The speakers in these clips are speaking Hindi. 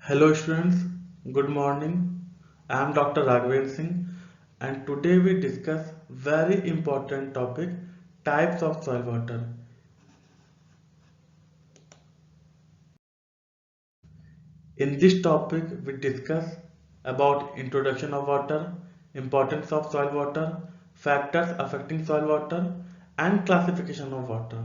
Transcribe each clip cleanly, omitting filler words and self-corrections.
Hello students, good morning. I am Dr. Raghavendra Singh and today we discuss very important topic types of soil water. In this topic we discuss about introduction of water, importance of soil water, factors affecting soil water and classification of water.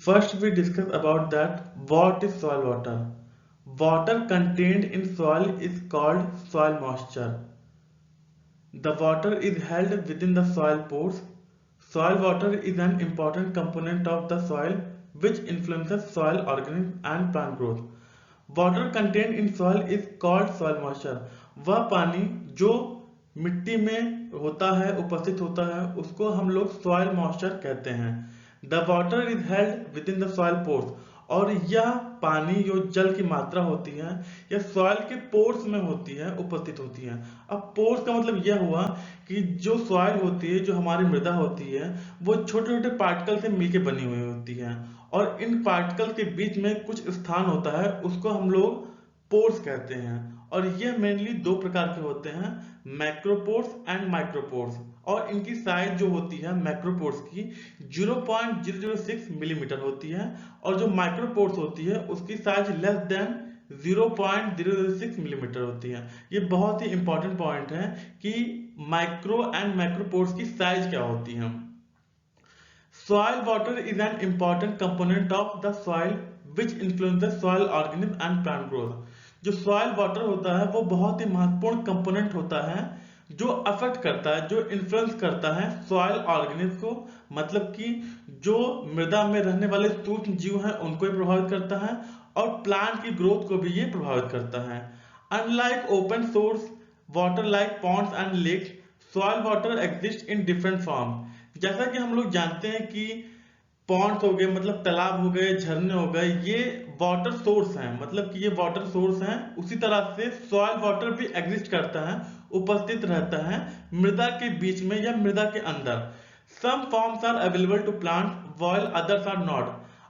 First we discuss about that what is soil water. Water contained in soil is called soil moisture. The water is held within the soil pores. Soil water is an important component of the soil which influences soil organisms and plant growth. Water contained in soil is called soil moisture. वह पानी जो मिट्टी में होता है उपस्थित होता है उसको हम लोग soil moisture कहते हैं. The water is held within the soil pores. और यह पानी जो जल की मात्रा होती है यह सॉइल के पोर्स में होती है उपस्थित होती है. अब पोर्स का मतलब यह हुआ कि जो सॉइल होती है जो हमारी मृदा होती है वो छोटे छोटे पार्टिकल से मिलकर बनी हुई होती है और इन पार्टिकल के बीच में कुछ स्थान होता है उसको हम लोग पोर्स कहते हैं. और ये मेनली दो प्रकार के होते हैं, मैक्रोपोर्स एंड माइक्रोपोर्स. और इनकी साइज जो होती है मैक्रोपोर्स की 0.006 मिलीमीटर होती है और जो माइक्रोपोर्स होती है उसकी साइज लेस देन 0.006 मिलीमीटर होती है. ये बहुत ही इंपॉर्टेंट पॉइंट है कि माइक्रो एंड मैक्रोपोर्स की साइज क्या होती है. Soil water is an important component of the soil which influences soil organism and plant growth. जो सॉइल वाटर होता है वो बहुत ही महत्वपूर्ण कंपोनेंट होता है जो अफेक्ट करता है, जो इन्फ्लुएंस करता है सॉइल ऑर्गेनिज्म को. मतलब कि जो मृदा में रहने वाले सूक्ष्म जीव हैं उनको भी प्रभावित करता है और प्लांट की ग्रोथ को भी ये प्रभावित करता है. Unlike open source water like ponds and lakes, soil water exist in different form. जैसा कि हम लोग जानते हैं कि पॉन्ड्स हो गए मतलब तालाब हो गए, झरने हो गए, ये वाटर सोर्स हैं, मतलब कि ये वाटर सोर्स हैं. उसी तरह से सॉइल वाटर भी एग्जिस्ट करता है, उपस्थित रहता है मृदा के बीच में या मृदा के अंदर. Some forms are available to plant while others are not.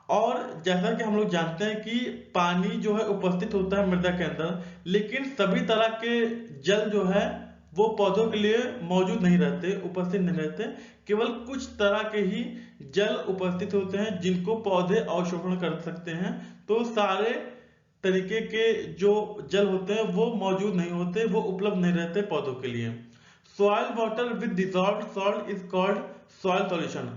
और जैसा कि हम लोग जानते हैं कि पानी जो है उपस्थित होता है मृदा के अंदर, लेकिन सभी तरह के जल जो है वो पौधों के लिए मौजूद नहीं रहते, उपस्थित नहीं रहते. केवल कुछ तरह के ही जल उपस्थित होते हैं जिनको पौधे अवशोषण कर सकते हैं. तो सारे तरीके के जो जल होते हैं वो मौजूद नहीं होते, वो उपलब्ध नहीं रहते पौधों के लिए. Soil water with dissolved salt is called soil solution.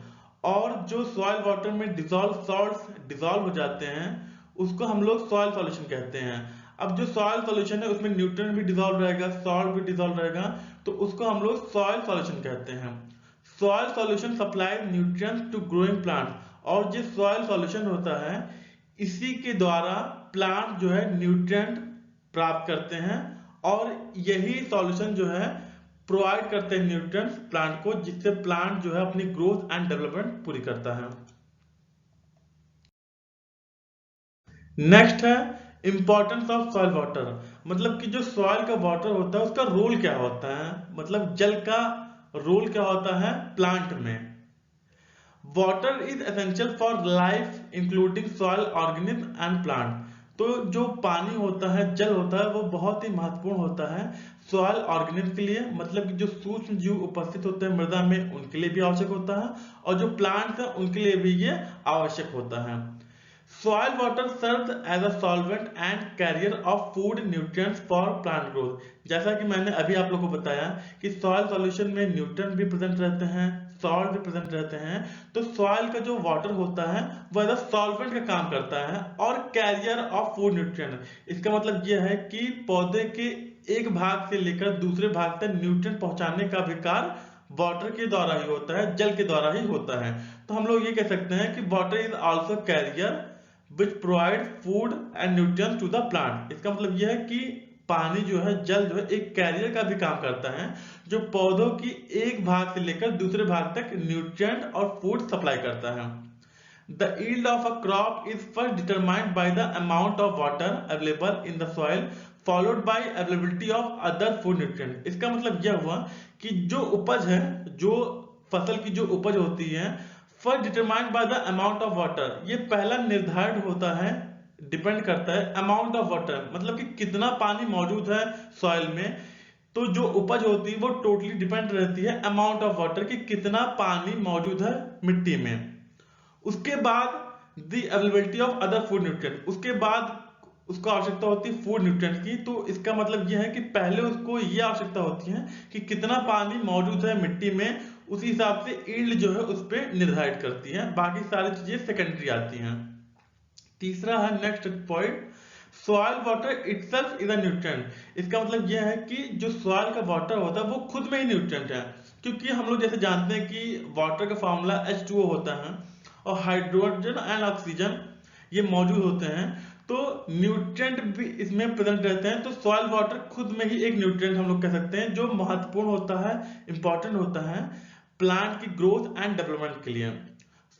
और जो सॉइल वाटर में डिसॉल्व सॉल्ट्स डिसॉल्व हो जाते हैं उसको हम लोग सॉइल सॉल्यूशन कहते हैं. अब जो सॉइल सॉल्यूशन है उसमें न्यूट्रिएंट भी डिसॉल्व रहेगा, सॉल्ट भी डिसॉल्व रहेगा, तो उसको हम लोग सॉइल सॉल्यूशन कहते हैं. Soil solution supply nutrients to growing plant. और जो सॉइल सॉल्यूशन होता है इसी के द्वारा प्लांट जो है न्यूट्रिएंट प्राप्त करते हैं और यही सॉल्यूशन जो है प्रोवाइड करते हैं न्यूट्रिएंट्स प्लांट को, जिससे प्लांट जो है अपनी ग्रोथ एंड डेवलपमेंट पूरी करता है. नेक्स्ट है इंपॉर्टेंस ऑफ सॉइल वाटर. मतलब कि जो सॉइल का वाटर होता है उसका रोल क्या होता है, मतलब जल का रोल क्या होता है प्लांट में. Water is essential for life including soil organism and plant. तो जो पानी होता है, जल होता है, वो बहुत ही महत्वपूर्ण होता है सॉइल ऑर्गेनिज्म के लिए. मतलब कि जो सूक्ष्म जीव उपस्थित होते हैं मृदा में उनके लिए भी आवश्यक होता है और जो प्लांट्स हैं उनके लिए भी ये आवश्यक होता है. Soil water serves as a solvent and carrier of food nutrients for plant growth. जैसा कि मैंने अभी आप लोगों को बताया कि सॉइल सॉल्यूशन में न्यूट्रिएंट भी प्रेजेंट रहते हैं, सॉल्ट भी प्रेजेंट रहते हैं. तो सॉइल का जो वाटर होता है वो एज अ सॉल्वेंट का काम करता है और कैरियर ऑफ फूड न्यूट्रिएंट. इसका मतलब यह है कि पौधे के एक भाग से लेकर दूसरे भाग तक न्यूट्रिएंट पहुंचाने का भी कार्य वाटर के द्वारा ही होता है, जल के द्वारा ही होता है. तो हम लोग ये कह सकते हैं कि water is also carrier which provide food and nutrients to the plant. इसका मतलब यह है कि पानी जो है, जल जो है एक कैरियर का भी काम करता है जो पौधों की एक भाग से लेकर दूसरे भाग तक न्यूट्रिएंट और फूड सप्लाई करता है. The yield of a crop is first determined by the amount of water available in the soil followed by availability of other food nutrient. इसका मतलब यह हुआ कि जो उपज है, जो फसल की जो उपज होती है, first determined by the amount of water, ये पहला निर्धारित होता है, डिपेंड करता है अमाउंट ऑफ वाटर, मतलब कि कितना पानी मौजूद है सॉइल में। तो जो उपज होती है वो टोटली डिपेंड रहती है अमाउंट ऑफ वाटर, कि कितना पानी मौजूद है मिट्टी में। उसके बाद the availability of other food nutrient, उसके बाद उसको आवश्यकता होती है फूड न्यूट्रिएंट की। तो इसका मतलब यह है कि पहले उसको ये आवश्यकता होती है कि कितना पानी मौजूद है मिट्टी में, उसी हिसाब से यील्ड जो है उस पर निर्धारित करती है, बाकी सारी चीजें सेकेंडरी आती हैं। तीसरा है next point, soil water itself is a nutrient. इसका मतलब यह है कि जो सॉइल का वाटर होता है वो खुद में ही न्यूट्रिएंट है, क्योंकि हम लोग जैसे जानते हैं कि वाटर का फॉर्मूला H2O होता है और हाइड्रोजन एंड ऑक्सीजन ये मौजूद होते हैं, तो न्यूट्रिएंट भी इसमें प्रेजेंट रहते हैं। तो सॉइल वाटर खुद में ही एक न्यूट्रिएंट हम लोग कह सकते हैं, जो महत्वपूर्ण होता है, इंपॉर्टेंट होता है प्लांट की ग्रोथ एंड डेवलपमेंट के लिए।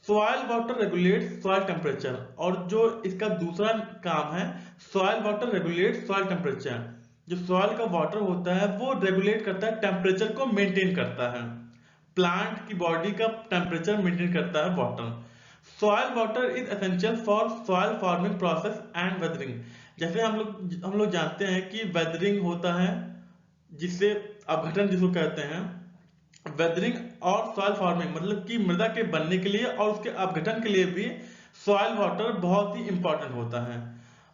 Soil water regulate soil temperature, और जो इसका दूसरा काम है, soil water regulate soil temperature. जो सॉइल का वाटर होता है वो रेगुलेट करता है, टेम्परेचर को मेंटेन करता है, प्लांट की बॉडी का टेम्परेचर मेंटेन करता है water. Soil water is essential for soil forming process and weathering. जैसे हम लोग जानते हैं कि वेदरिंग होता है, जिससे अपघटन जिसको कहते हैं, वेदरिंग और सॉइल फॉर्मिंग मतलब कि मृदा के बनने के लिए और उसके अपघटन के लिए भी सॉइल वाटर बहुत ही इंपॉर्टेंट होता है।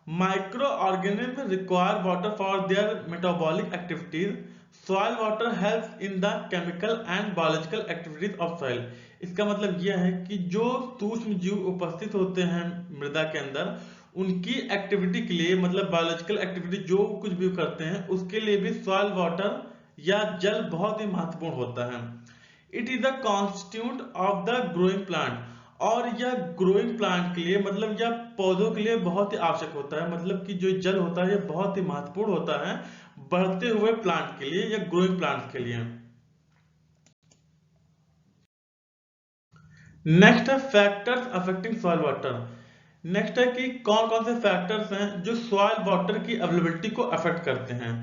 Micro organism require water for their metabolic activities. Soil water helps in the chemical and biological activities of soil. इसका मतलब यह है कि जो सूक्ष्म जीव उपस्थित होते हैं मृदा के अंदर, उनकी एक्टिविटी के लिए, मतलब बायोलॉजिकल एक्टिविटी जो कुछ भी करते हैं, उसके लिए भी सॉइल वाटर या जल बहुत ही महत्वपूर्ण होता है। It is the constituent of the growing plant, और यह ग्रोइंग प्लांट के लिए, मतलब यह पौधों के लिए बहुत ही आवश्यक होता है, मतलब कि जो जल होता है यह बहुत ही महत्वपूर्ण होता है बढ़ते हुए प्लांट के लिए या ग्रोइंग प्लांट के लिए। नेक्स्ट है factors affecting soil water. Next है कि कौन कौन से फैक्टर्स हैं जो सॉइल वाटर की अवेलेबिलिटी को अफेक्ट करते हैं।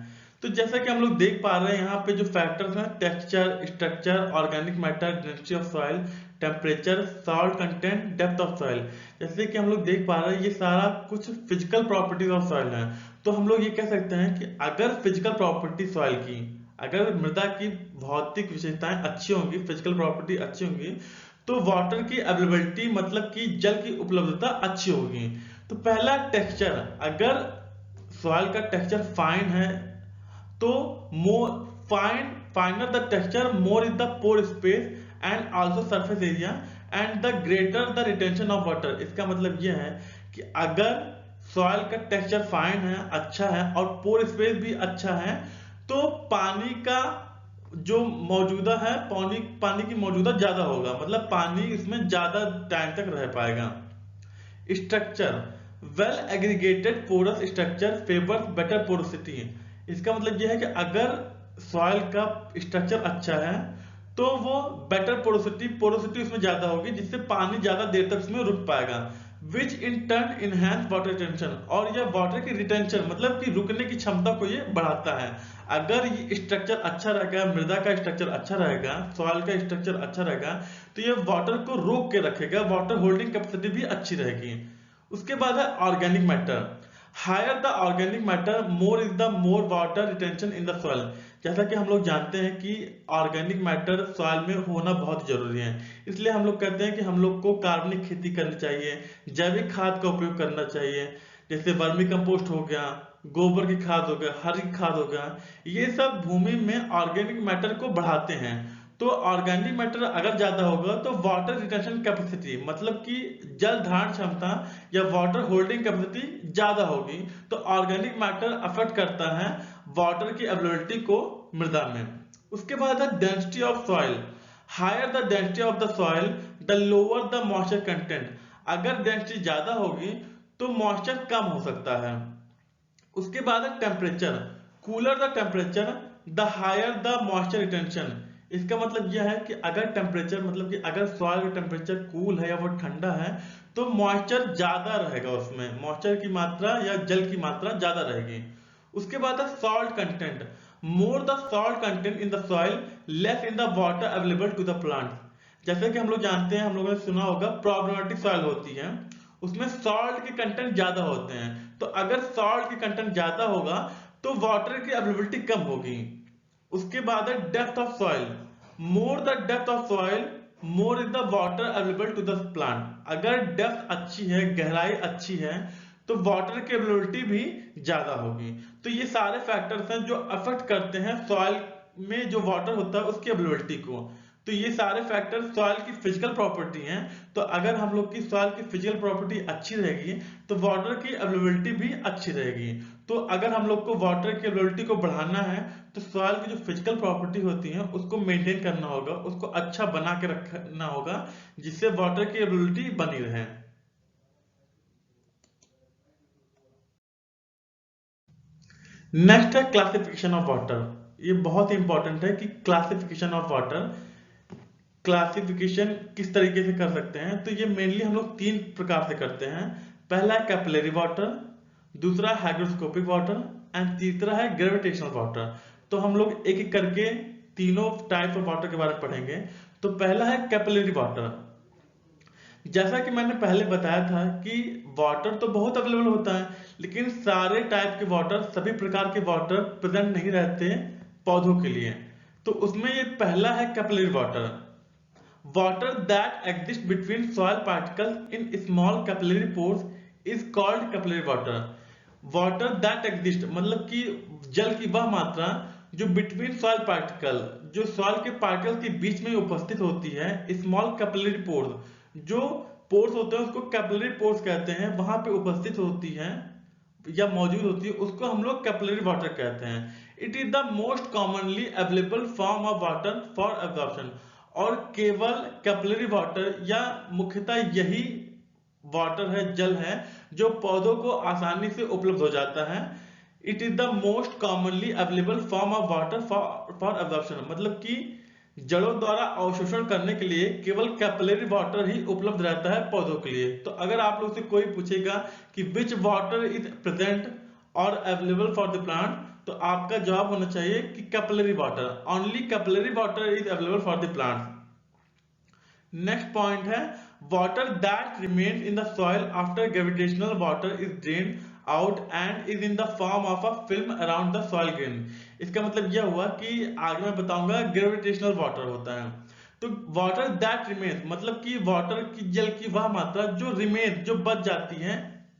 तो जैसा कि हम लोग देख पा रहे हैं यहाँ पे जो फैक्टर्स हैं, texture, structure, organic matter, density of soil, temperature, salt content, depth of soil. जैसे कि हम लोग देख पा रहे हैं ये सारा कुछ फिजिकल प्रॉपर्टीज ऑफ सॉइल है। तो हम लोग ये कह सकते हैं कि अगर फिजिकल प्रॉपर्टी सॉइल की, अगर मृदा की भौतिक विशेषताएं अच्छी होंगी, फिजिकल प्रॉपर्टी अच्छी होंगी, तो वाटर की अवेलेबिलिटी मतलब कि जल की उपलब्धता अच्छी होगी। तो पहला टेक्सचर, अगर सॉइल का टेक्सचर फाइन है तो more finer the texture, more is the pore space and also surface area and the greater the retention of water. इसका मतलब यह है कि अगर सॉइल का टेक्सचर फाइन है, अच्छा है, और पोर स्पेस भी अच्छा है, तो पानी का जो मौजूदा है, पानी की मौजूदा ज्यादा होगा, मतलब पानी इसमें ज्यादा टाइम तक रह पाएगा। Structure, well aggregated porous structure favours better porosity. इसका मतलब यह है कि अगर सॉइल का स्ट्रक्चर अच्छा है तो वो बेटर पोरोसिटी उसमें ज्यादा होगी, जिससे पानी ज्यादा देर तक उसमें रुक पाएगा, which in turn enhance water retention. और यह वाटर की रिटेंशन मतलब कि रुकने की क्षमता को ये बढ़ाता है। अगर ये स्ट्रक्चर अच्छा रहेगा, मृदा का स्ट्रक्चर अच्छा रहेगा, सॉइल का स्ट्रक्चर अच्छा रहेगा, तो ये वाटर को रोक के रखेगा, वाटर होल्डिंग कैपेसिटी भी अच्छी रहेगी। उसके बाद है organic matter. Higher the organic matter, more is the more water retention in the soil. जैसा कि हम लोग जानते हैं कि ऑर्गेनिक मैटर सॉइल में होना बहुत जरूरी है, इसलिए हम लोग कहते हैं कि हम लोग को कार्बनिक खेती करनी चाहिए, जैविक खाद का उपयोग करना चाहिए, जैसे वर्मी कंपोस्ट हो गया, गोबर की खाद हो गया, हरी की खाद हो गया, ये सब भूमि में ऑर्गेनिक मैटर को बढ़ाते हैं। तो ऑर्गेनिक मैटर अगर ज्यादा होगा तो वाटर रिटेंशन कैपेसिटी मतलब कि जल धारण क्षमता या वाटर होल्डिंग कैपेसिटी ज्यादा होगी। तो ऑर्गेनिक मैटर अफेक्ट करता है वाटर की अवेलेबिलिटी को मृदा में। उसके बाद है density of soil. Higher the density of the soil the lower the moisture content. अगर डेंसिटी ज्यादा होगी तो मॉइस्चर कम हो सकता है। उसके बाद है temperature. Cooler the temperature the higher the moisture retention. इसका मतलब यह है कि अगर टेम्परेचर मतलब कि अगर सॉइल का टेम्परेचर कूल है या वो ठंडा है तो मॉइस्चर ज्यादा रहेगा, उसमें मॉइस्चर की मात्रा या जल की मात्रा ज्यादा रहेगी। उसके बाद है salt content. More the salt content in the soil, less in the water available to the plant. जैसे कि हम लोग जानते हैं, हम लोगों ने सुना होगा प्रॉब्लमेटिक सॉइल होती है, उसमें सॉल्ट के कंटेंट ज्यादा होते हैं। तो अगर सॉल्ट के कंटेंट ज्यादा होगा तो वाटर की अवेलेबिलिटी कम होगी। उसके बाद है depth of soil. More the depth of soil, more is the water available to the plant. अगर डेप्थ अच्छी है, गहराई अच्छी है, तो वाटर की अवेलेबिलिटी भी ज्यादा होगी। तो ये सारे फैक्टर्स हैं जो अफेक्ट करते हैं सॉइल में जो वाटर होता है उसकी अवेलेबिलिटी को। तो ये सारे फैक्टर सॉइल की फिजिकल प्रॉपर्टी हैं। तो अगर हम लोग की सॉइल की फिजिकल प्रॉपर्टी अच्छी रहेगी तो वाटर की अवेलेबिलिटी भी अच्छी रहेगी। तो अगर हम लोग को वाटर की अवेलेबिलिटी को बढ़ाना है तो सॉइल की जो फिजिकल प्रॉपर्टी होती है उसको मेंटेन करना होगा, उसको अच्छा बना के रखना होगा, जिससे वाटर की अवेलेबिलिटी बनी रहे। नेक्स्ट है क्लासिफिकेशन ऑफ वाटर। ये बहुत इंपॉर्टेंट है कि क्लासिफिकेशन ऑफ वाटर, क्लासिफिकेशन किस तरीके से कर सकते हैं। तो ये मेनली हम लोग तीन प्रकार से करते हैं। पहला है कैपिलरी वाटर, दूसरा हाइग्रोस्कोपिक वाटर एंड तीसरा है ग्रेविटेशनल वाटर। तो हम लोग एक एक करके तीनों टाइप्स ऑफ वाटर के बारे में पढ़ेंगे। तो पहला है कैपिलरी वाटर। जैसा कि मैंने पहले बताया था कि वाटर तो बहुत अवेलेबल होता है, लेकिन सारे टाइप के वाटर, सभी प्रकार के वाटर प्रेजेंट नहीं रहते पौधों के लिए। तो उसमें ये पहला है capillary water. Water that exists between soil particles in small capillary pores is called capillary water. Water that exists मतलब कि जल की वह मात्रा जो बिटवीन सॉइल पार्टिकल, जो सॉइल के पार्टिकल के बीच में उपस्थित होती है, स्मॉल कैपिलरी पोर्स, जो पोर्स होते हैं उसको कैपिलरी पोर्स कहते हैं, वहां पे उपस्थित होती है या मौजूद होती है, उसको हम लोग कैपिलरी वाटर कहते हैं। It is the most commonly available form of water for absorption. और केवल कैपिलरी वाटर या मुख्यतः यही वाटर है, जल है, जो पौधों को आसानी से उपलब्ध हो जाता है। It is the most commonly available form of water for absorption, मतलब कि जड़ों द्वारा अवशोषण करने के लिए केवल कैपिलरी वाटर ही उपलब्ध रहता है पौधों के लिए। तो अगर आप लोग से कोई पूछेगा कि विच वाटर इज प्रेजेंट और अवेलेबल फॉर द प्लांट, तो आपका जवाब होना चाहिए कि capillary water, only capillary water is available for the plant. Next point है water that remains in the soil after gravitational water is drained out and is in the form of a film around the soil grain. इसका मतलब यह हुआ कि आगे मैं बताऊंगा ग्रेविटेशनल वाटर होता है। तो वाटर दैट रिमेन्स मतलब कि वाटर की, जल की वह मात्रा जो रिमेन्स, जो बच जाती है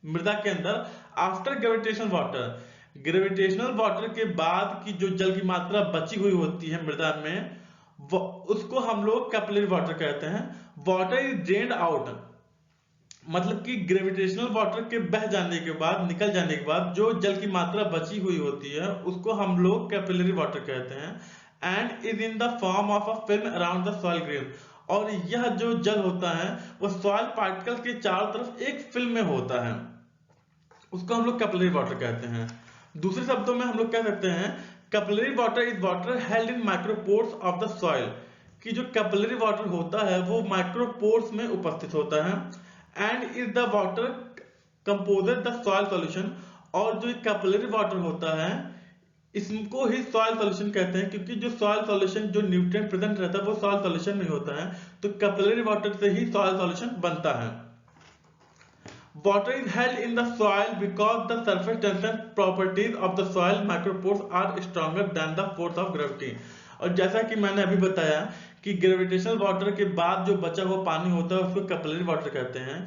मृदा के अंदर after gravitational water. Gravitational water के बाद की जो जल की मात्रा बची हुई होती है मृदा में, उसको हम लोग कैपिलरी वाटर कहते हैं। वाटर इज ड्रेन्ड आउट मतलब कि ग्रेविटेशनल वाटर के बह जाने के बाद, निकल जाने के बाद जो जल की मात्रा बची हुई होती है उसको हम लोग कैपिलरी वाटर कहते हैं। And is in the form of a film around the soil grain. और यह जो जल होता है वो सॉइल पार्टिकल के चारों तरफ एक फिल्म में होता है, उसको हम लोग कैपिलरी वाटर कहते हैं। दूसरे शब्दों में हम लोग कह सकते हैं capillary water is water held in micropores of the soil. कि जो कैपिलरी वाटर होता है वो माइक्रोपोर्स में उपस्थित होता है। And is the water composes the soil solution. और जो कैपिलरी वाटर होता है इसको ही सॉइल सॉल्यूशन कहते हैं, क्योंकि जो सॉइल सॉल्यूशन, जो न्यूट्रिएंट प्रेजेंट रहता है वो सॉइल सॉल्यूशन में होता है। तो कैपिलरी वाटर से ही सॉइल सॉल्यूशन बनता है। Water is held in the soil because the surface tension properties of the soil micropores are stronger than the force of gravity। और जैसा कि मैंने अभी बताया कि ग्रेविटेशनल वाटर के बाद जो बचा हुआ पानी होता है उसको कैपिलरी वाटर कहते हैं।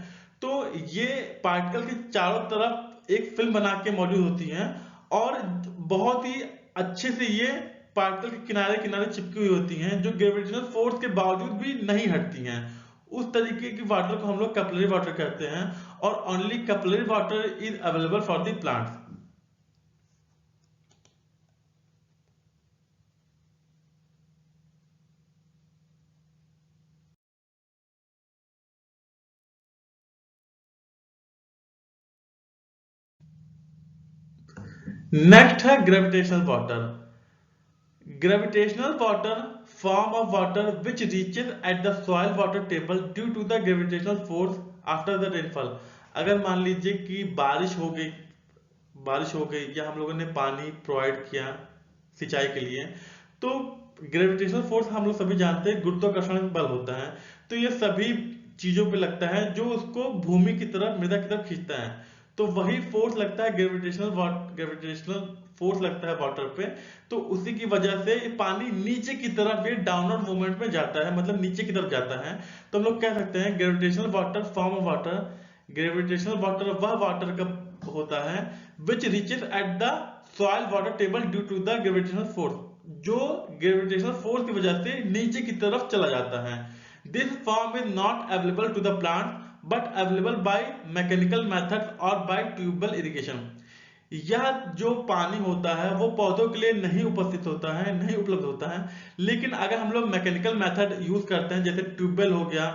तो ये पार्टिकल के चारों तरफ एक फिल्म बना के मौजूद होती हैं और बहुत ही अच्छे से ये पार्टिकल के किनारे किनारे चिपकी हुई होती हैं, जो ग्रेविटेशनल फोर्स के बावजूद भी नहीं हटती हैं। उस तरीके की वाटर को हम लोग कैपिलरी वाटर कहते हैं। और only capillary water is available for the plants. Next है gravitational water. Gravitational water form of water which reaches at the soil water table due to the gravitational force after the rainfall। अगर मान लीजिए कि बारिश हो गई, बारिश हो गई या हम लोगों ने पानी प्रोवाइड किया सिंचाई के लिए, तो ग्रेविटेशनल फोर्स हम लोग सभी जानते हैं गुरुत्वाकर्षण बल होता है। तो ये सभी चीजों पे लगता है जो उसको भूमि की तरफ, मृदा की तरफ खींचता है। तो वही फोर्स लगता है ग्रेविटेशनल फोर्स लगता है वाटर पे। तो उसी की वजह से पानी नीचे की तरफ ये डाउनवर्ड मूवमेंट में जाता है, मतलब नीचे की तरफ जाता है। तो हम लोग कह सकते हैं gravitational water form of water, gravitational water वह वाटर का होता है which reaches at the soil water table due to the gravitational force, जो ग्रेविटेशनल फोर्स की वजह से नीचे की तरफ चला जाता है। This form is not available to the plant but available by mechanical methods और बाय ट्यूबवेल इरिगेशन। यह जो पानी होता है वो पौधों के लिए नहीं उपस्थित होता है, नहीं उपलब्ध होता है, लेकिन अगर हम लोग मैकेनिकल मेथड यूज करते हैं जैसे ट्यूबवेल हो गया,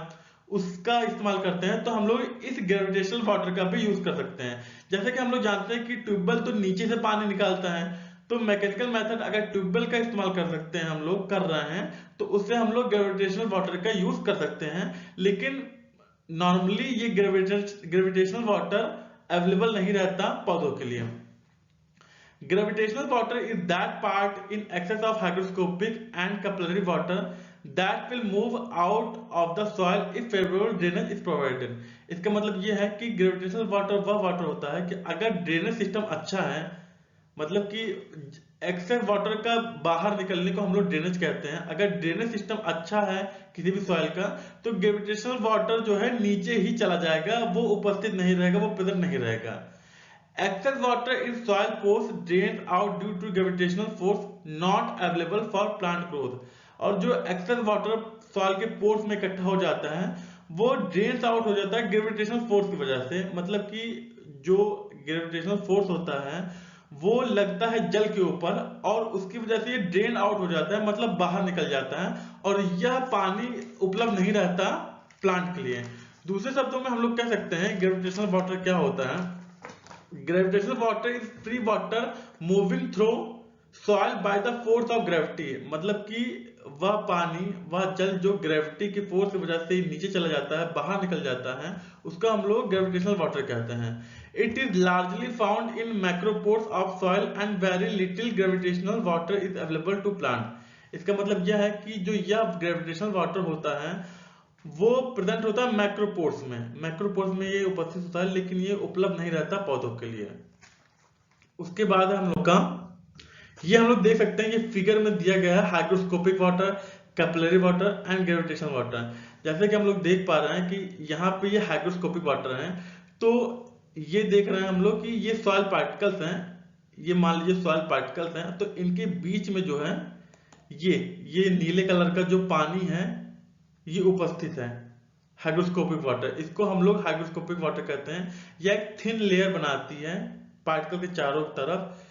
उसका इस्तेमाल करते हैं, तो हम लोग इस ग्रेविटेशनल वाटर का भी यूज कर सकते हैं। जैसे कि हम लोग जानते हैं कि ट्यूबवेल तो नीचे से पानी निकालता है, तो मैकेनिकल मेथड अगर ट्यूबवेल का इस्तेमाल कर सकते हैं, हम लोग कर रहे हैं, तो उससे हम लोग ग्रेविटेशनल वाटर का यूज कर सकते हैं। लेकिन नॉर्मली ये ग्रेविटेशनल वाटर अवेलेबल नहीं रहता पौधों के लिए। Gravitational water is that part in excess of hygroscopic and capillary water that will move out of the soil if favorable drainage is provided। इसका मतलब ये है कि ग्रेविटेशनल वाटर वह वाटर होता है कि अगर ड्रेनेज सिस्टम अच्छा है, मतलब कि एक्सेस वाटर का बाहर निकलने को हम लोग ड्रेनेज कहते हैं। अगर ड्रेनेज सिस्टम अच्छा है किसी भी सॉइल का, तो ग्रेविटेशनल वाटर जो है नीचे ही चला जाएगा, वो उपस्थित नहीं रहेगा, वो प्रेजेंट नहीं रहेगा। Excess water in soil pores drains out due to gravitational force not available for plant growth। और जो excess water soil के पोर्स में इकट्ठा हो जाता है वो ड्रेन्स आउट हो जाता है ग्रेविटेशनल फोर्स की वजह से। मतलब कि जो ग्रेविटेशनल फोर्स होता है वो लगता है जल के ऊपर और उसकी वजह से ये ड्रेन आउट हो जाता है, मतलब बाहर निकल जाता है, और यह पानी उपलब्ध नहीं रहता प्लांट के लिए। दूसरे शब्दों में हम लोग कह सकते हैं ग्रेविटेशनल वाटर क्या होता है। Gravitational water is free water moving through soil by the force of gravity। मतलब कि वह पानी, वह जल जो ग्रेविटी की फोर्स की वजह से नीचे चला जाता है, बाहर निकल जाता है, उसका हम लोग ग्रेविटेशनल वाटर कहते हैं। It is largely found in macropores of soil and very little gravitational water is available to plant. इसका मतलब यह है कि जो यह ग्रेविटेशनल वाटर होता है वो प्रेजेंट होता है मैक्रोपोर्स में। मैक्रोपोर्स में ये उपस्थित होता है, लेकिन ये उपलब्ध नहीं रहता पौधों के लिए। उसके बाद हम लोग का ये हम लोग देख सकते हैं, ये फिगर में दिया गया है hygroscopic water, capillary water and gravitational water. जैसे कि हम लोग देख पा रहे हैं कि यहाँ पे ये हाइग्रोस्कोपिक वाटर है, तो ये देख रहे हैं हम लोग कि ये सॉइल पार्टिकल्स हैं, ये मान लीजिए सॉइल पार्टिकल्स हैं, तो इनके बीच में जो है ये नीले कलर का जो पानी है ये उपस्थित है, हाइग्रोस्कोपिक वाटर। इसको हम लोग हाइग्रोस्कोपिक वाटर कहते हैं। यह एक थिन लेयर बनाती है पार्टिकल के चारों तरफ।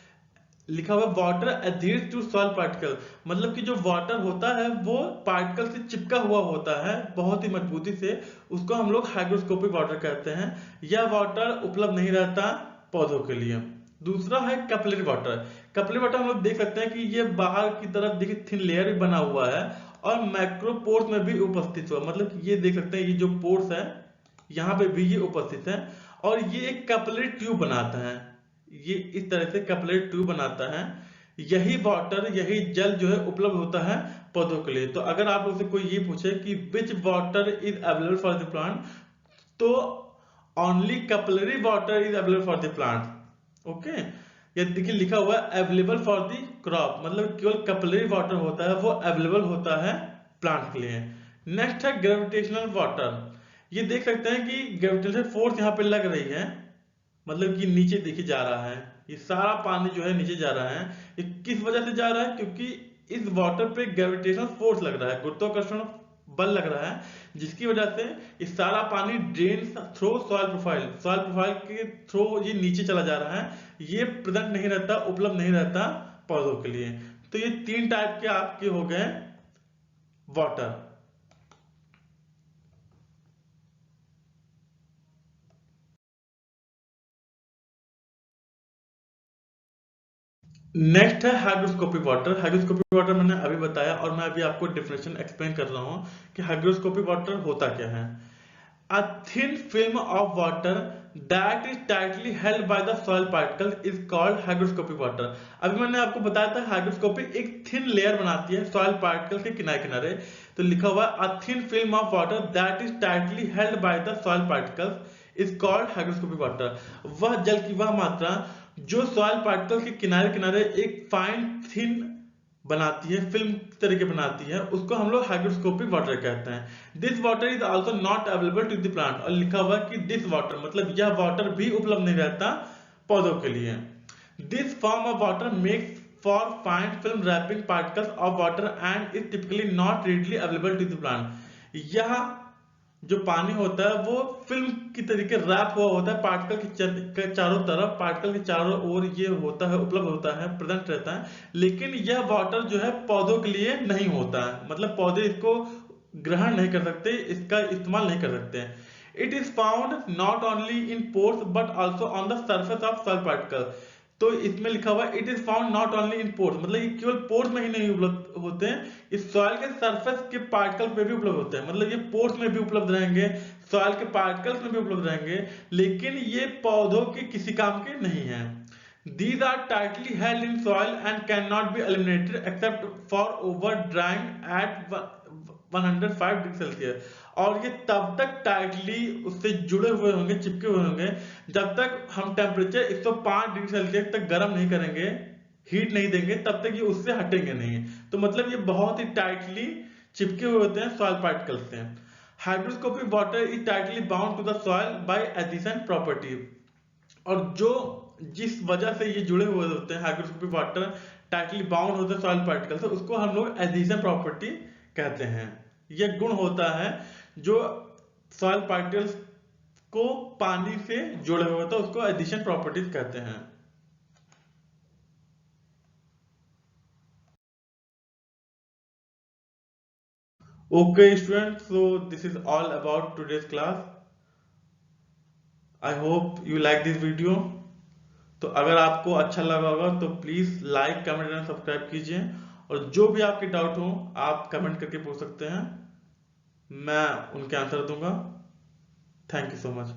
लिखा हुआ वाटर एडहेयर्स टू सॉइल पार्टिकल, मतलब कि जो वाटर होता है वो पार्टिकल से चिपका हुआ होता है बहुत ही मजबूती से, उसको हम लोग हाइग्रोस्कोपिक वाटर कहते हैं। यह वाटर उपलब्ध नहीं रहता पौधों के लिए। दूसरा है कैपिलरी वाटर। कैपिलरी वाटर हम लोग देख सकते हैं कि ये बाहर की तरफ देखिए थिन लेयर भी बना हुआ है और मैक्रोपोर्स में भी उपस्थित हुआ, मतलब कि ये देख सकते हैं ये जो पोर्स है यहाँ पे भी ये उपस्थित है, और ये एक कैपिलरी ट्यूब बनाता है। ये इस तरह से कैपिलरी ट्यूब बनाता है। यही वाटर, यही जल जो है उपलब्ध होता है पौधों के लिए। तो अगर आप लोग से कोई ये पूछे कि which water is available for the plant, तो only capillary water is available for the plant. Okay, ये देखिए लिखा हुआ है अवेलेबल फॉर दी क्रॉप, मतलब केवल कैपिलरी वाटर होता है वो अवेलेबल होता है प्लांट के लिए। नेक्स्ट है ग्रेविटेशनल वाटर। ये देख सकते हैं कि ग्रेविटेशनल फोर्स यहाँ पे लग रही है, मतलब कि नीचे देखिए जा रहा है, ये सारा पानी जो है नीचे जा रहा है। ये किस वजह से जा रहा है, क्योंकि इस वाटर पे ग्रेविटेशनल फोर्स लग रहा है, गुरुत्वाकर्षण बल लग रहा है, जिसकी वजह से ये सारा पानी ड्रेन थ्रू सॉइल प्रोफाइल के थ्रू ये नीचे चला जा रहा है। ये प्रेजेंट नहीं रहता, उपलब्ध नहीं रहता पौधों के लिए। तो ये तीन टाइप के आपके हो गए वाटर। नेक्स्ट है हाइग्रोस्कोपिक वाटर। हाइग्रोस्कोपिक वाटर मैंने अभी बताया और मैं अभी आपको डेफिनेशन एक्सप्लेन कर रहा हूं कि हाइग्रोस्कोपिक वाटर होता क्या है। A thin film of water that is tightly held by the soil particles is called hygroscopic water। अभी मैंने आपको बताया था hygroscopic एक thin layer बनाती है soil particles के किनारे किनारे, तो लिखा हुआ a thin film of water that is tightly held by the soil particles is called hygroscopic water। वह जल की वह मात्रा जो soil particles के किनारे किनारे एक fine thin बनाती है, फिल्म तरीके बनाती है, उसको हम लोग हाइग्रोस्कोपिक वाटर कहते हैं। This water is also not available to the plant, और लिखा हुआ कि दिस वाटर मतलब यह वाटर भी उपलब्ध नहीं रहता पौधों के लिए। This form of water makes for fine film wrapping particles of water and is typically not readily available to the plant. यह जो पानी होता है वो फिल्म की तरीके रैप हुआ होता है पार्टिकल के चारों तरफ, पार्टिकल के चारों ओर ये होता है, उपलब्ध होता है, प्रेजेंट रहता है, लेकिन यह वाटर जो है पौधों के लिए नहीं होता है, मतलब पौधे इसको ग्रहण नहीं कर सकते, इसका इस्तेमाल नहीं कर सकते। It is found not only in pores but also on the surface of soil particle. तो इसमें लिखा हुआ it is found not only in pores, मतलब ये केवल पोर्स में ही नहीं उपलब्ध होते हैं, इस सॉइल के सरफेस के पार्टिकल पे भी उपलब्ध होते हैं, मतलब ये पोर्स में भी उपलब्ध रहेंगे, सॉइल के पार्टिकल्स में भी उपलब्ध रहेंगे, लेकिन ये पौधों के किसी काम के नहीं है। These are tightly held in soil and cannot be eliminated except for over drying at 105 degree Celsius. और ये तब तक टाइटली उससे जुड़े हुए होंगे, चिपके हुए होंगे, जब तक हम टेम्परेचर 105 डिग्री सेल्सियस तक गर्म नहीं करेंगे, हीट नहीं देंगे, तब तक ये उससे हटेंगे नहीं। तो मतलब ये बहुत ही टाइटली चिपके हुए होते हैं सॉइल पार्टिकल्स से। Hydroscopic water is tightly bound to the soil by addition property, और जो जिस वजह से ये जुड़े हुए होते हैं हाइग्रोस्कोपिक वाटर टाइटली बाउंड होते हैं सॉइल पार्टिकल से, उसको हम लोग एडिशन प्रॉपर्टी कहते हैं। यह गुण होता है जो सॉइल पार्टिकल्स को पानी से जुड़े हुए होता है, उसको एडिशन प्रॉपर्टीज कहते हैं। Okay students, so this is all about today's class. I hope you like this video. तो अगर आपको अच्छा लगा होगा तो please like, comment and subscribe कीजिए, और जो भी आपके डाउट हो आप कमेंट करके पूछ सकते हैं, मैं उनके आंसर दूंगा। Thank you so much.